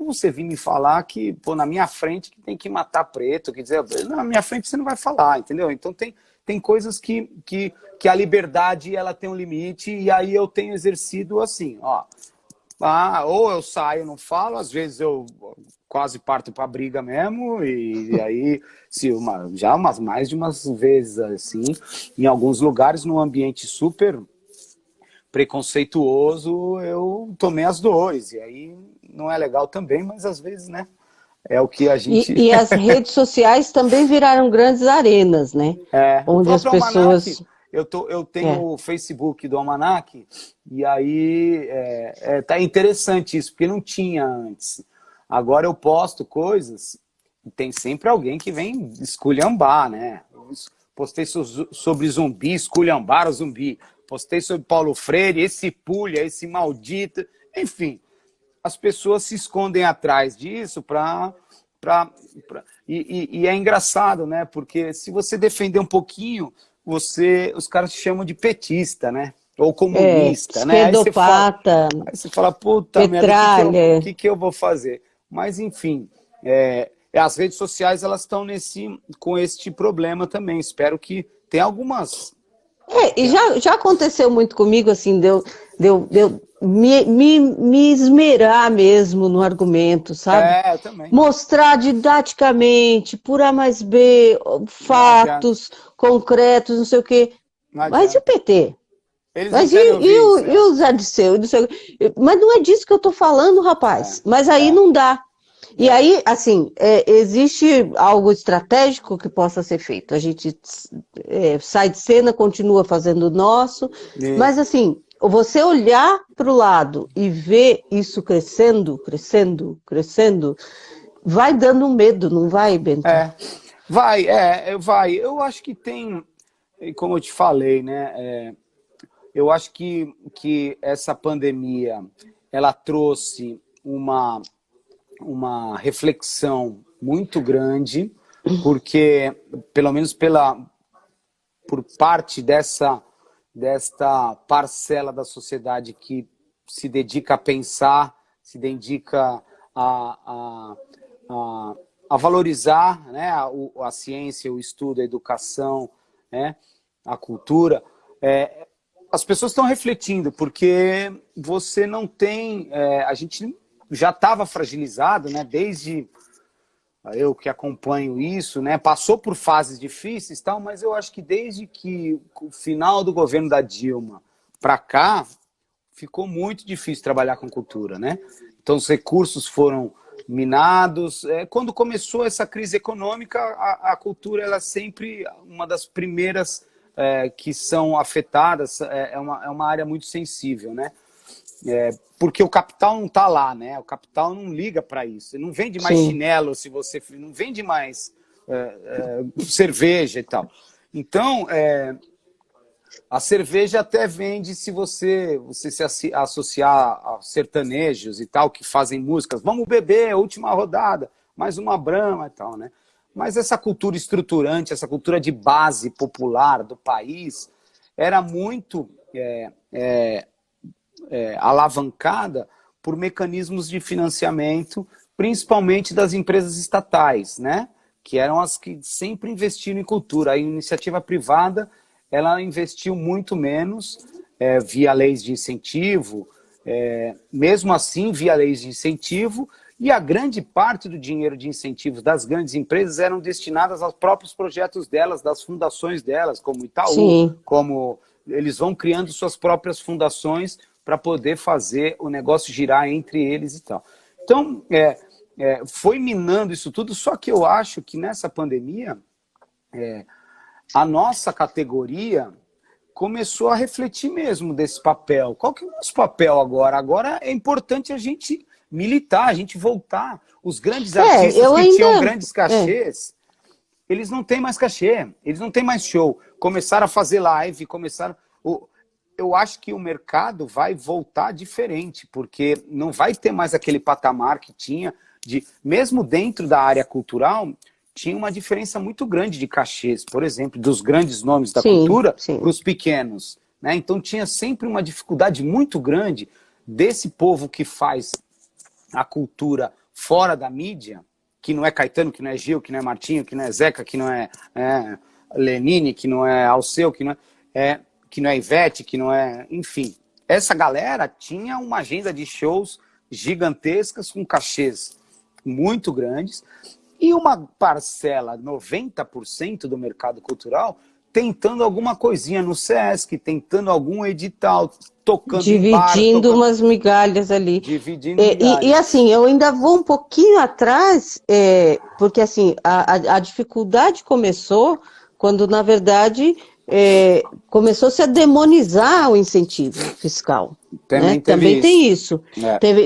você vir me falar que, pô, na minha frente que tem que matar preto, quer dizer, na minha frente você não vai falar, entendeu? Então tem coisas que a liberdade ela tem um limite, e aí eu tenho exercido assim, ó. Ou eu saio, não falo, às vezes eu quase parto para briga mesmo, e aí mais de umas vezes assim, em alguns lugares, num ambiente super preconceituoso, eu tomei as dores, e aí não é legal também, mas às vezes, né, é o que a gente... E as redes sociais também viraram grandes arenas, né? Onde as pessoas... Eu tenho o Facebook do Almanac, e aí tá interessante isso, porque não tinha antes. Agora eu posto coisas, e tem sempre alguém que vem esculhambar, né? Postei sobre zumbi, esculhambar o zumbi. Postei sobre Paulo Freire, esse pulha, esse maldito. Enfim, as pessoas se escondem atrás disso e é engraçado, né? Porque se você defender um pouquinho os caras te chamam de petista, né? Ou comunista, né? Esquerdopata, aí você fala, puta merda, petralha. o que eu vou fazer? Mas, enfim, as redes sociais, elas estão com este problema também. Espero que tenha algumas... E já aconteceu muito comigo, assim, de eu me esmerar mesmo no argumento, sabe? Eu também. Mostrar didaticamente, por A mais B, Não adianta. fatos concretos, não sei o quê. Não Mas e o adianta. PT? Eles não Mas querem ouvir isso. e o Zé Disseu? Mas não é disso que eu tô falando, rapaz. Mas aí não dá. E aí, assim, existe algo estratégico que possa ser feito. A gente sai de cena, continua fazendo o nosso, mas assim, você olhar para o lado e ver isso crescendo, crescendo, crescendo, vai dando um medo, não vai, Bento? Vai. Eu acho que tem, como eu te falei, né? Eu acho que essa pandemia, ela trouxe uma reflexão muito grande, porque, pelo menos por parte desta parcela da sociedade que se dedica a pensar, se dedica a valorizar, né, a ciência, o estudo, a educação, né, a cultura, as pessoas estão refletindo, porque você não tem... a gente já estava fragilizado, né, desde eu que acompanho isso, né, passou por fases difíceis, tal, mas eu acho que desde que o final do governo da Dilma para cá, ficou muito difícil trabalhar com cultura, né? Então os recursos foram minados. Quando começou essa crise econômica, a cultura ela é sempre uma das primeiras que são afetadas, é uma área muito sensível, né? Porque o capital não está lá, né? O capital não liga para isso. Não vende mais chinelo, se você não vende mais cerveja e tal. Então, a cerveja até vende se você se associar a sertanejos e tal, que fazem músicas. Vamos beber, última rodada, mais uma Brahma e tal, né? Mas essa cultura estruturante, essa cultura de base popular do país, era muito alavancada por mecanismos de financiamento, principalmente das empresas estatais, né? Que eram as que sempre investiram em cultura. A iniciativa privada, ela investiu muito menos via leis de incentivo, mesmo assim via leis de incentivo, e a grande parte do dinheiro de incentivos das grandes empresas eram destinadas aos próprios projetos delas, das fundações delas, como Itaú, como eles vão criando suas próprias fundações para poder fazer o negócio girar entre eles e tal. Então, foi minando isso tudo, só que eu acho que nessa pandemia, a nossa categoria começou a refletir mesmo desse papel. Qual que é o nosso papel agora? Agora é importante a gente militar, a gente voltar. Os grandes artistas que tinham grandes cachês, eles não têm mais cachê, eles não têm mais show. Começaram a fazer live, eu acho que o mercado vai voltar diferente, porque não vai ter mais aquele patamar que tinha, mesmo dentro da área cultural, tinha uma diferença muito grande de cachês, por exemplo, dos grandes nomes da cultura para os pequenos, né? Então tinha sempre uma dificuldade muito grande desse povo que faz a cultura fora da mídia, que não é Caetano, que não é Gil, que não é Martinho, que não é Zeca, que não é Lenine, que não é Alceu, que não é Ivete, que não é... Enfim, essa galera tinha uma agenda de shows gigantescas com cachês muito grandes e uma parcela, 90% do mercado cultural, tentando alguma coisinha no Sesc, tentando algum edital, tocando dividindo umas migalhas ali. Dividindo migalhas. E assim, eu ainda vou um pouquinho atrás, porque assim, a dificuldade começou quando, na verdade, começou-se a demonizar o incentivo fiscal. Também tem isso.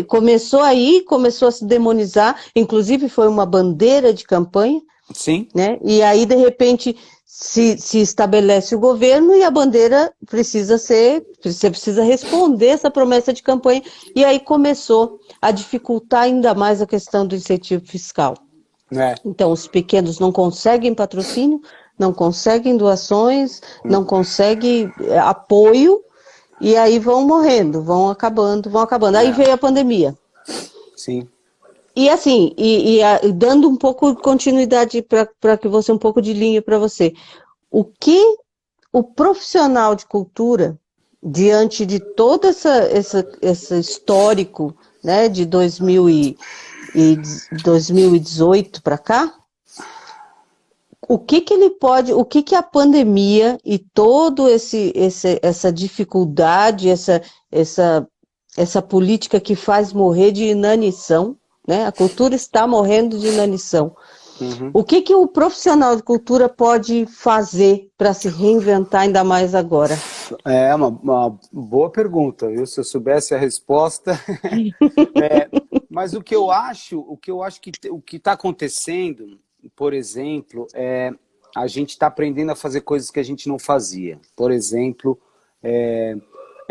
Começou a se demonizar, inclusive foi uma bandeira de campanha. Sim. Né? E aí, de repente, se estabelece o governo e a bandeira você precisa responder essa promessa de campanha. E aí começou a dificultar ainda mais a questão do incentivo fiscal. Então, os pequenos não conseguem patrocínio, não conseguem doações, não conseguem apoio, e aí vão morrendo, vão acabando, vão acabando. Aí veio a pandemia. Sim. E assim, dando um pouco de continuidade para que você, um pouco de linha para você, o que o profissional de cultura, diante de todo esse histórico, né, de 2018 para cá, o que ele pode, o que a pandemia e todo essa dificuldade, essa política que faz morrer de inanição, né? A cultura está morrendo de inanição. Uhum. O que o profissional de cultura pode fazer para se reinventar ainda mais agora? É uma boa pergunta, viu? Se eu soubesse a resposta. Mas o que eu acho que o que está acontecendo, por exemplo, a gente está aprendendo a fazer coisas que a gente não fazia. Por exemplo,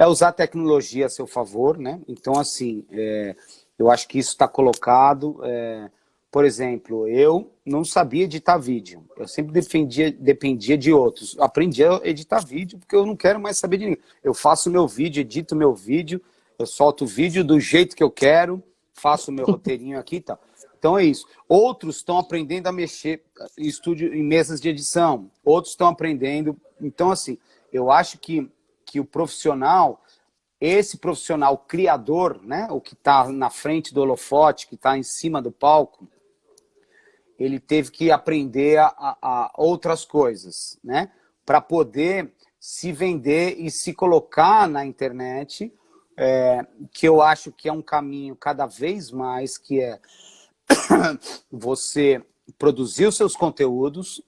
usar a tecnologia a seu favor, né? Então, assim, eu acho que isso está colocado. Por exemplo, eu não sabia editar vídeo. Eu sempre dependia de outros. Eu aprendi a editar vídeo porque eu não quero mais saber de ninguém. Eu faço meu vídeo, edito meu vídeo, eu solto o vídeo do jeito que eu quero, faço o meu roteirinho aqui e tal. Então é isso. Outros estão aprendendo a mexer em estúdio, em mesas de edição. Outros estão aprendendo. Então, assim, eu acho que o profissional, esse profissional criador, né, o que está na frente do holofote, que está em cima do palco, ele teve que aprender a outras coisas, né, para poder se vender e se colocar na internet, que eu acho que é um caminho cada vez mais, que é você produzir os seus conteúdos,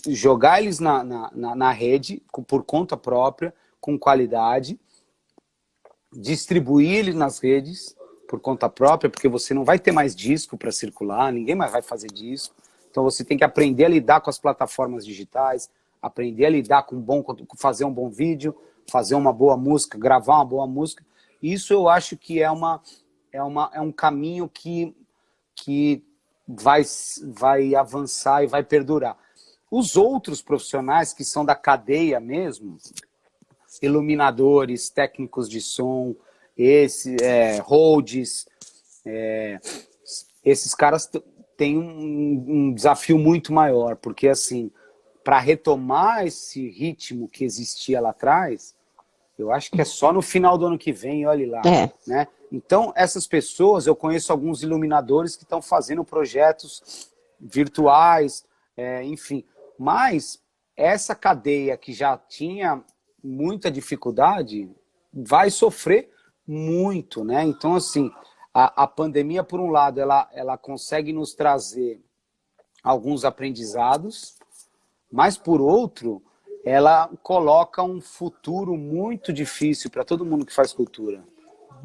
jogar eles na rede, por conta própria, com qualidade, distribuir ele nas redes por conta própria, porque você não vai ter mais disco para circular, ninguém mais vai fazer disco. Então você tem que aprender a lidar com as plataformas digitais, aprender a lidar com fazer um bom vídeo, fazer uma boa música, gravar uma boa música. Isso eu acho que é um caminho que vai avançar e vai perdurar. Os outros profissionais que são da cadeia mesmo, iluminadores, técnicos de som, holds, esses caras têm um desafio muito maior, porque assim, para retomar esse ritmo que existia lá atrás, eu acho que é só no final do ano que vem, olhe lá, né? Então, essas pessoas, eu conheço alguns iluminadores que estão fazendo projetos virtuais, enfim, mas essa cadeia que já tinha muita dificuldade vai sofrer muito, né? Então, assim, a pandemia, por um lado, ela consegue nos trazer alguns aprendizados, mas, por outro, ela coloca um futuro muito difícil para todo mundo que faz cultura.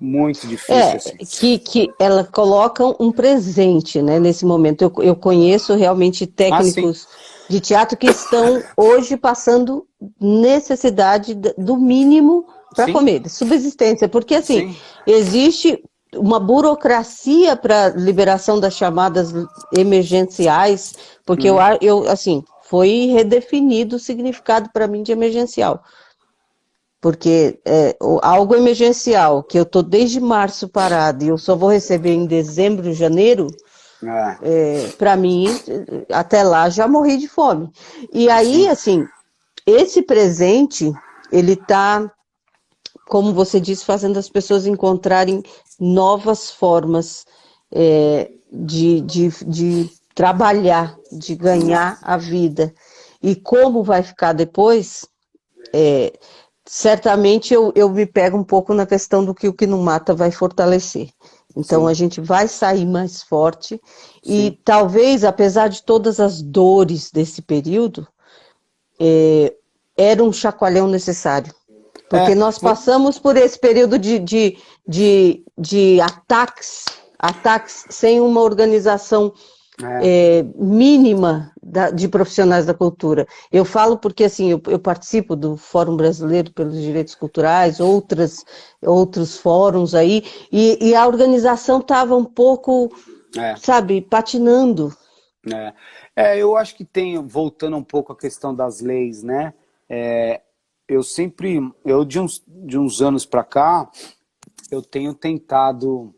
Muito difícil, assim. Que ela coloca um presente, né, nesse momento. Eu conheço realmente técnicos de teatro que estão hoje passando necessidade do mínimo para comer, de subsistência, porque assim, existe uma burocracia para liberação das chamadas emergenciais, porque eu assim, foi redefinido o significado para mim de emergencial. Porque algo emergencial, que eu estou desde março parado e eu só vou receber em dezembro, janeiro, para mim, até lá já morri de fome. E aí, assim, esse presente, ele está, como você disse, fazendo as pessoas encontrarem novas formas de trabalhar, de ganhar a vida. E como vai ficar depois, certamente eu me pego um pouco na questão do que o que não mata vai fortalecer. Então a gente vai sair mais forte e talvez, apesar de todas as dores desse período, era um chacoalhão necessário. Porque nós passamos por esse período de ataques sem uma organização mínima de profissionais da cultura. Eu falo porque assim, eu participo do Fórum Brasileiro pelos Direitos Culturais, outros fóruns aí, e a organização estava um pouco, sabe, patinando. Eu acho que tem, voltando um pouco à questão das leis, né? Eu de uns anos para cá, eu tenho tentado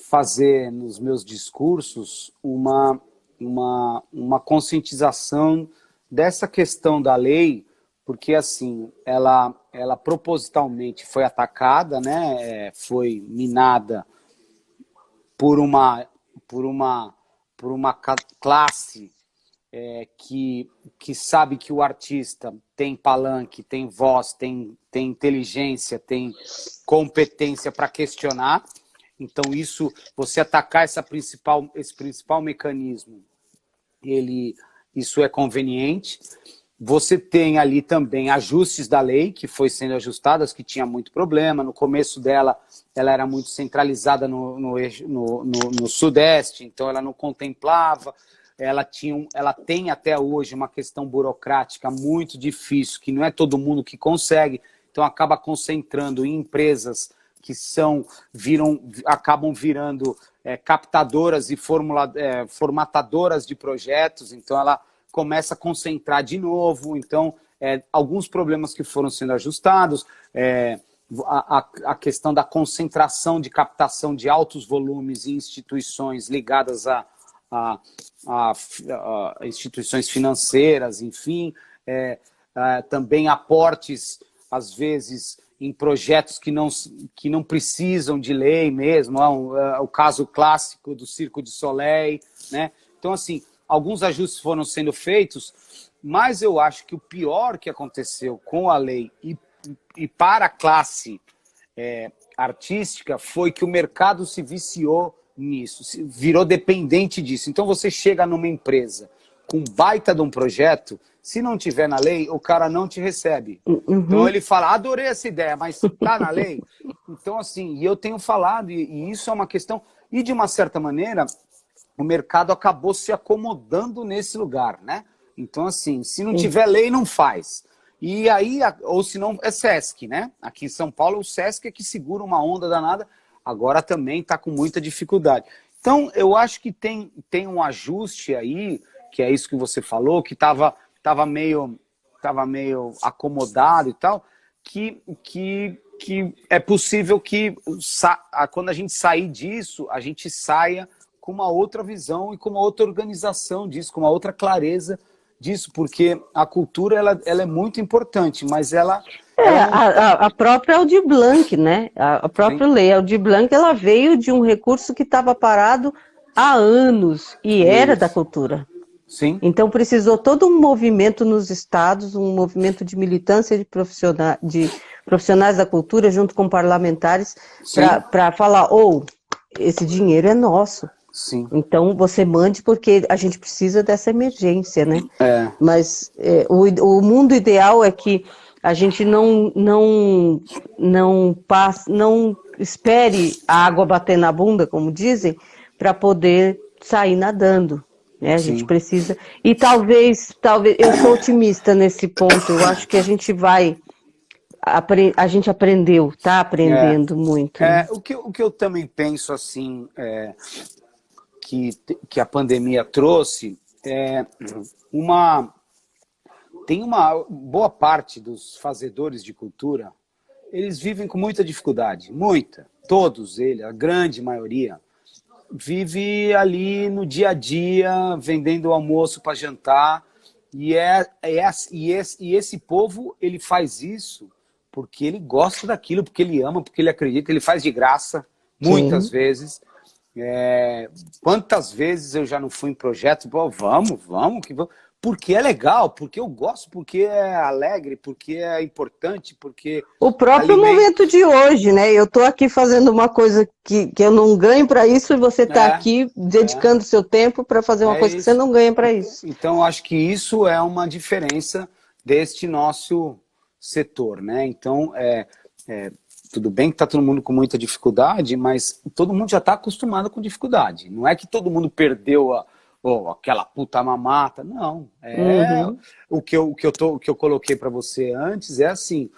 fazer nos meus discursos uma conscientização dessa questão da lei, porque assim, ela propositalmente foi atacada, né? Foi minada por uma, por uma, por uma classe que sabe que o artista tem palanque, tem voz, tem inteligência, tem competência para questionar. Então, você atacar esse principal mecanismo, isso é conveniente. Você tem ali também ajustes da lei, que foi sendo ajustadas, que tinha muito problema. No começo dela, ela era muito centralizada no Sudeste, então ela não contemplava. Ela tem até hoje uma questão burocrática muito difícil, que não é todo mundo que consegue, então acaba concentrando em empresas que acabam virando captadoras e formatadoras de projetos, então ela começa a concentrar de novo, então alguns problemas que foram sendo ajustados, a questão da concentração de captação de altos volumes em instituições ligadas a instituições financeiras, enfim, também aportes, às vezes, em projetos que não precisam de lei mesmo, o caso clássico do Circo de Soleil, né? Então, assim, alguns ajustes foram sendo feitos, mas eu acho que o pior que aconteceu com a lei e para a classe artística foi que o mercado se viciou nisso, virou dependente disso. Então você chega numa empresa com baita de um projeto, se não tiver na lei, o cara não te recebe. Então ele fala, adorei essa ideia, mas tá na lei? Então assim, e eu tenho falado, e isso é uma questão, e de uma certa maneira, o mercado acabou se acomodando nesse lugar, né? Então assim, se não tiver lei, não faz. E aí, ou se não, é Sesc, né? Aqui em São Paulo, o Sesc é que segura uma onda danada, agora também está com muita dificuldade. Então, eu acho que tem um ajuste aí, que é isso que você falou, que estava meio acomodado e tal, que é possível que, quando a gente sair disso, a gente saia com uma outra visão e com uma outra organização disso, com uma outra clareza disso, porque a cultura ela é muito importante, mas ela a própria Aldir Blanc, né? A própria lei Aldir Blanc, ela veio de um recurso que estava parado há anos e era da cultura. Sim. Então precisou todo um movimento nos estados, um movimento de militância de profissionais da cultura junto com parlamentares para falar, esse dinheiro é nosso. Sim. Então você mande porque a gente precisa dessa emergência, né? Mas o mundo ideal é que a gente não espere a água bater na bunda, como dizem, para poder sair nadando. Né? A gente precisa. E talvez, eu sou otimista nesse ponto. Eu acho que a gente a gente aprendeu, está aprendendo muito. Né? O que eu também penso assim, que a pandemia trouxe, tem uma boa parte dos fazedores de cultura, eles vivem com muita dificuldade, todos eles, a grande maioria, vive ali no dia a dia, vendendo almoço para jantar, e esse povo, ele faz isso porque ele gosta daquilo, porque ele ama, porque ele acredita, ele faz de graça, muitas vezes. Quantas vezes eu já não fui em projeto, vamos, porque é legal, porque eu gosto, porque é alegre, porque é importante, porque... O próprio momento de hoje, né? Eu estou aqui fazendo uma coisa que eu não ganho para isso e você está aqui dedicando seu tempo para fazer uma coisa que você não ganha para isso. Então, acho que isso é uma diferença deste nosso setor, né? Então, tudo bem que está todo mundo com muita dificuldade, mas todo mundo já está acostumado com dificuldade. Não é que todo mundo perdeu aquela puta mamata, não. O que eu coloquei para você antes é assim,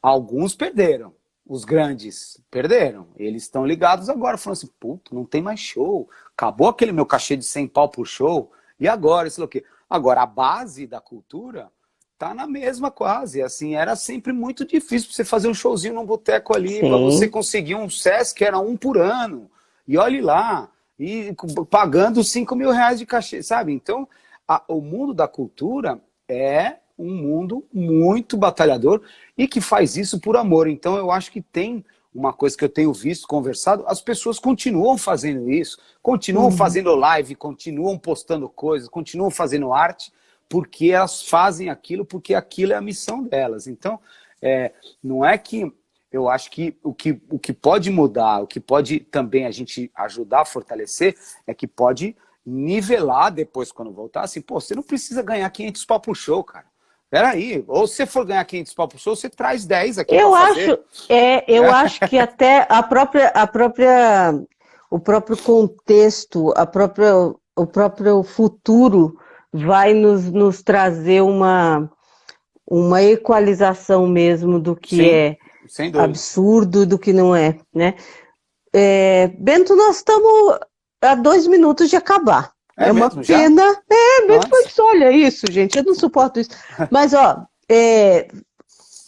alguns perderam, os grandes perderam. Eles estão ligados agora, falando assim, puta, não tem mais show, acabou aquele meu cachê de 100 pau por show, e agora? Isso é o quê? Agora, a base da cultura tá na mesma quase, assim, era sempre muito difícil você fazer um showzinho num boteco ali, para você Sim. conseguir um Sesc, era um por ano, e olhe lá, e pagando 5 mil reais de cachê, sabe? Então, o mundo da cultura é um mundo muito batalhador e que faz isso por amor. Então, eu acho que tem uma coisa que eu tenho visto, conversado, as pessoas continuam fazendo isso, continuam fazendo live, continuam postando coisas, continuam fazendo arte, porque elas fazem aquilo, porque aquilo é a missão delas. Então, não é que... Eu acho que o que pode mudar, o que pode também a gente ajudar a fortalecer, é que pode nivelar depois, quando voltar, assim, pô, você não precisa ganhar 500 pau por show, cara. Peraí, ou se você for ganhar 500 pau por show, você traz 10 aqui para fazer. Eu acho que até o próprio contexto, o próprio futuro vai nos trazer uma equalização mesmo do que Sim, é sem dúvida. absurdo, do que não é, né? Bento, nós estamos a 2 minutos de acabar. É uma mesmo, já? pena. Bento, Nossa. mas olha isso, gente, eu não suporto isso. Mas, ó,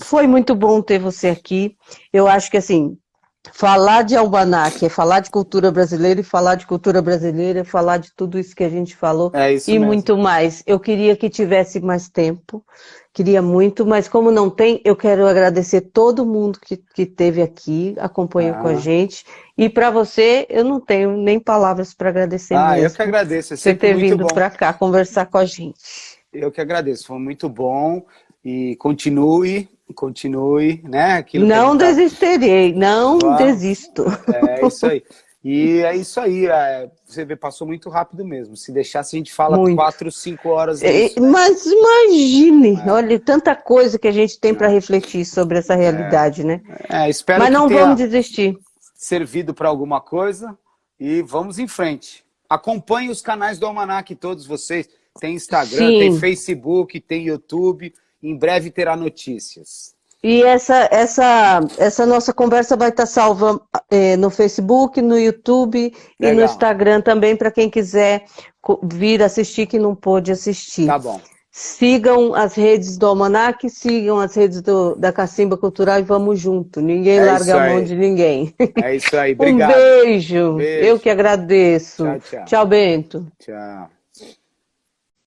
foi muito bom ter você aqui. Eu acho que, assim, falar de almanaque é falar de cultura brasileira, e falar de cultura brasileira é falar de tudo isso que a gente falou É isso e mesmo. muito mais. Eu queria que tivesse mais tempo, queria muito, mas como não tem, eu quero agradecer todo mundo que esteve aqui, acompanhou com a gente. E para você, eu não tenho nem palavras para agradecer mesmo. Eu que agradeço, é Você sempre ter muito vindo bom. para cá conversar com a gente. Eu que agradeço, foi muito bom e continue, né? Aquilo que a Não gente tá... desistirei, não desisto. É isso aí. E é isso aí, você vê, passou muito rápido mesmo. Se deixasse, a gente fala Muito. 4, 5 horas disso. Mas imagine, olha, tanta coisa que a gente tem para refletir sobre essa realidade, né? Espero Mas que não tenha vamos desistir. servido para alguma coisa e vamos em frente. Acompanhe os canais do Almanac, todos vocês. Tem Instagram, tem Sim. Facebook, tem YouTube. Em breve terá notícias. E essa nossa conversa vai estar salva no Facebook, no YouTube e no Legal. Instagram também, para quem quiser vir assistir que não pôde assistir. Tá bom. Sigam as redes do Almanac, sigam as redes da Cacimba Cultural e vamos junto. Ninguém larga a mão de ninguém. É isso aí, obrigado. Um beijo. Beijo. Eu que agradeço. Tchau, tchau. Tchau, Bento. Tchau.